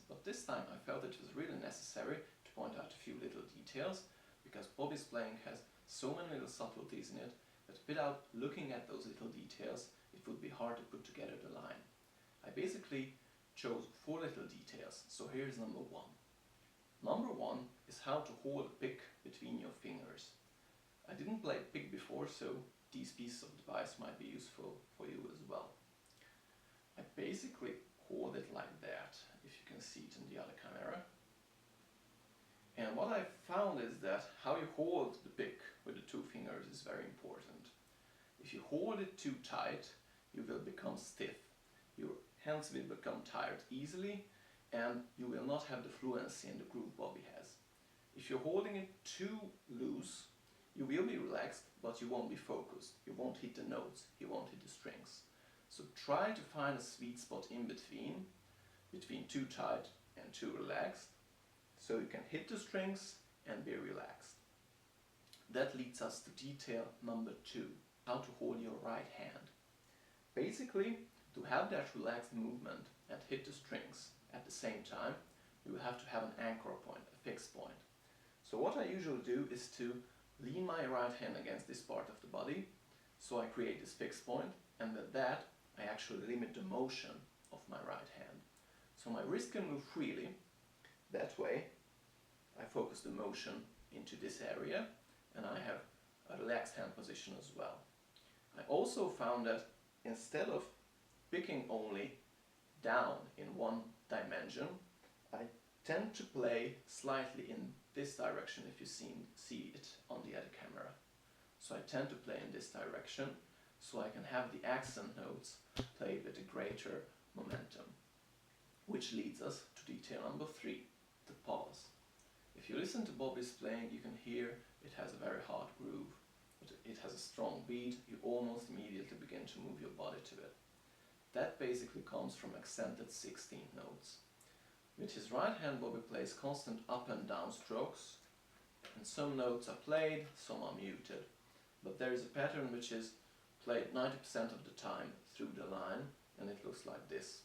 but this time I felt it was really necessary to point out a few little details, because Bobby's playing has so many little subtleties in it that without looking at those little details it would be hard to put together the line. I basically chose 4 little details, so here's number 1. Number 1 is how to hold a pick between your fingers. I didn't play pick before, so these pieces of device might be useful for you as well. I basically hold it like that, if you can see it in the other camera. And what I found is that how you hold the pick with the 2 fingers is very important. If you hold it too tight, you will become stiff. Your hands will become tired easily, and you will not have the fluency in the groove Bobby has. If you're holding it too loose, you will be relaxed, but you won't be focused. You won't hit the notes, you won't hit the strings. So try to find a sweet spot in between too tight and too relaxed, so you can hit the strings and be relaxed. That leads us to detail number 2, how to hold your right hand. Basically, to have that relaxed movement and hit the strings at the same time, you will have to have an anchor point, a fixed point. So what I usually do is to lean my right hand against this part of the body, so I create this fixed point, and with that I actually limit the motion of my right hand. So my wrist can move freely. That way I focus the motion into this area, and I have a relaxed hand position as well. I also found that instead of picking only down in one dimension, I tend to play slightly in this direction, if you see it on the other camera. So I tend to play in this direction, so I can have the accent notes played with a greater momentum. Which leads us to detail number 3, the pause. If you listen to Bobby's playing, you can hear it has a very hard groove. It has a strong beat, you almost immediately begin to move your body to it. That basically comes from accented 16th notes. With his right hand, Bobby plays constant up and down strokes, and some notes are played, some are muted. But there is a pattern which is played 90% of the time through the line, and it looks like this.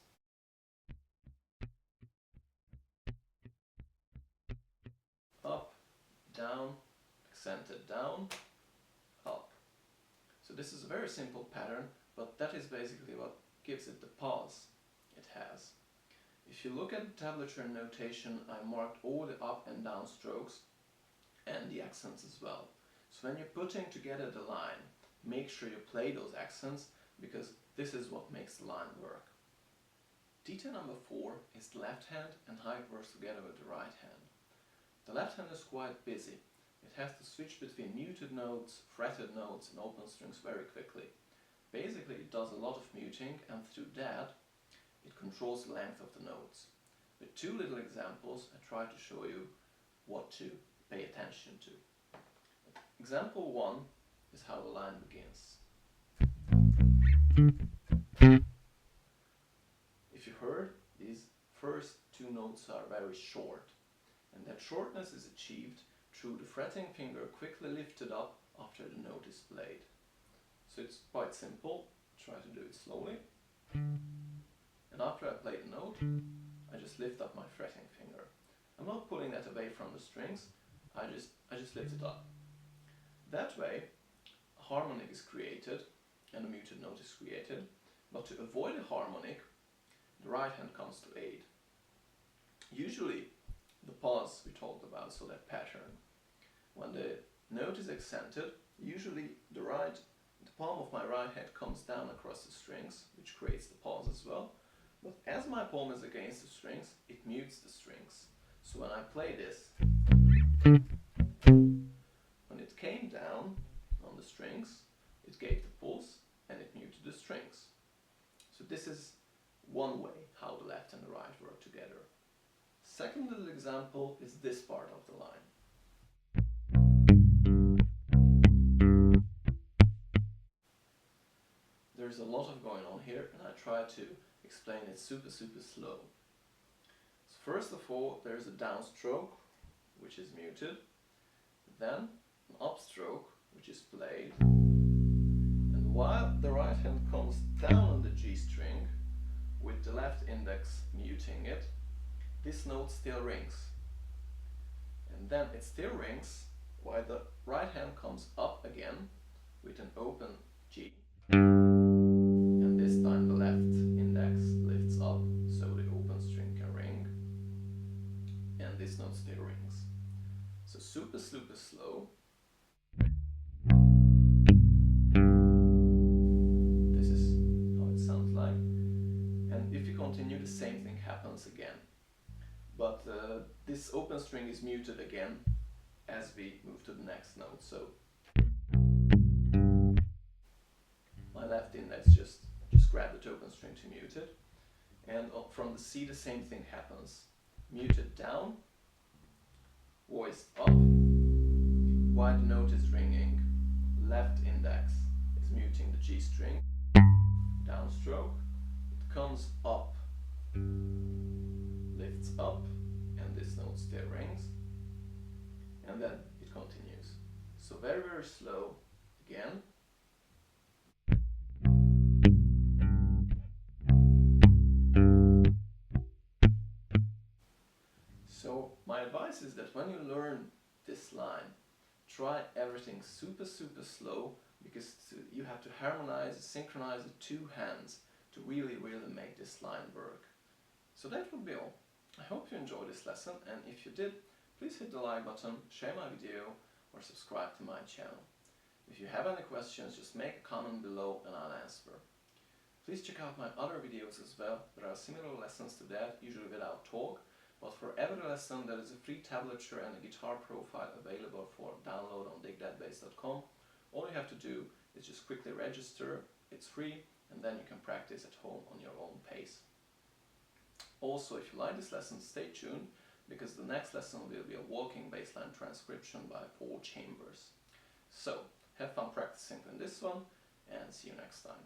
Up, down, accented down, up. So this is a very simple pattern, but that is basically what gives it the pause it has. If you look at the tablature notation, I marked all the up and down strokes and the accents as well. So when you're putting together the line, make sure you play those accents, because this is what makes the line work. Detail number 4 is the left hand and how it works together with the right hand. The left hand is quite busy. It has to switch between muted notes, fretted notes and open strings very quickly. Basically it does a lot of muting, and through that it controls the length of the notes. With 2 little examples I try to show you what to pay attention to. Example 1 is how the line begins. If you heard, these first two notes are very short, and that shortness is achieved through the fretting finger quickly lifted up after the note is played. So it's quite simple. Try to do it slowly. And after I play the note, I just lift up my fretting finger. I'm not pulling that away from the strings, I just lift it up. That way, a harmonic is created and a muted note is created, but to avoid a harmonic, the right hand comes to aid. Usually, the pause we talked about, so that pattern. When the note is accented, usually the palm of my right hand comes down across the strings, which creates the pause as well. But as my palm is against the strings, it mutes the strings. So when I play this, when it came down on the strings, it gave the pulse and it muted the strings. So this is one way how the left and the right work together. Second little example is this part of the line. There's a lot of going on here, and I try to explain it super slow. So first of all, there's a downstroke, which is muted, then an upstroke, which is played, and while the right hand comes down on the G string, with the left index muting it, this note still rings. And then it still rings while the right hand comes up again with an open G. And this time the left index lifts up so the open string can ring. And this note still rings. So super slow. This is how it sounds like. And if you continue, the same thing happens again. But this open string is muted again as we move to the next note. So my left index just grab the open string to mute it. And from the C the same thing happens. Muted down, voiced up. While the note is ringing, left index is muting the G string. Downstroke, it comes up, lifts up, and this note still rings, and then it continues. So very slow again. So my advice is that when you learn this line, try everything super slow, because you have to harmonize, synchronize the two hands to really make this line work. So that would be all. I hope you enjoyed this lesson, and if you did, please hit the like button, share my video, or subscribe to my channel. If you have any questions, just make a comment below and I'll answer. Please check out my other videos as well. There are similar lessons to that, usually without talk, but for every lesson there is a free tablature and a guitar profile available for download on digthatbass.com. All you have to do is just quickly register, it's free, and then you can practice at home on your own pace. Also, if you like this lesson, stay tuned, because the next lesson will be a walking bassline transcription by Paul Chambers. So, have fun practicing on this one, and see you next time.